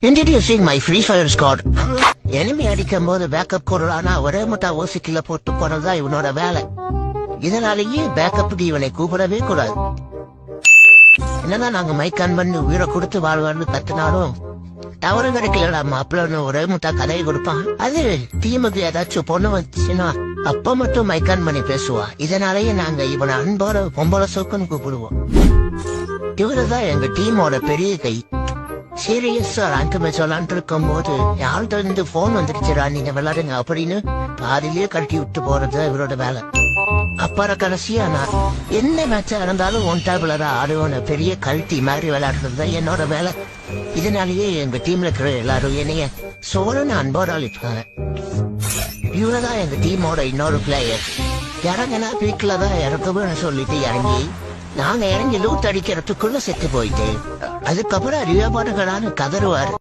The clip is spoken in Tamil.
Introducing my Free Fire squad. enemy அடிக்கும் போது பேக்கப் கொடுறானா ஒரே முட்டா ஓசிக்கில போட்டு போனதுதான் இவனோட வேலை. இதனாலேயே பேக்கப்புக்கு இவனை கூப்பிடவே கூடாது. என்னதான் நாங்க மைக் ஆன் பண்ணி உயிரை கொடுத்து வாழ்வான்னு கத்துனாலும் தவறு கிடைக்கல மாப்பிள்ளன்னு ஒரே முட்டா கதையை கொடுப்பான். அது டீமுக்கு ஏதாச்சும் பொண்ணு வந்துச்சுன்னா அப்ப மட்டும் மைக் ஆன் பண்ணி பேசுவா. இதனாலேயே நாங்க இவனை அன்போட பொம்பளை சோக்குன்னு கூப்பிடுவோம். இவருதான் எங்க டீமோட பெரிய கை. சீரியஸா ரேங்க் மேட்ச் விளாண்டு இருக்கும் போது யார்கிட்ட இருந்து போன் வந்துருச்சுடா நீங்க விளையாடுங்க அப்படின்னு பாதிலேயே கட்டி விட்டு போறது இவரோட வேலை. அப்புறம் கடைசியா நான் என்ன மேட்சா இருந்தாலும் ஒன் டேபிளரா ஆடுவோன்னு பெரிய கல்ட்டி மாதிரி விளையாடுறது என்னோட வேலை. இதனாலேயே எங்க டீம்ல இருக்கிற எல்லாரும் என்னைய சோழன்னு அன்போட அழிப்பாங்க. இவரதான் எங்க டீமோட இன்னொரு பிளேயர். இறங்கினா வீட்டுல தான் இறக்குன்னு சொல்லிட்டு இறங்கி நாங்க இறங்கி லூட் அடிக்கிறதுக்குள்ள செத்து போயிட்டு அதுக்கப்புறம் அறிவாபாடுகளான்னு கதறுவாரு.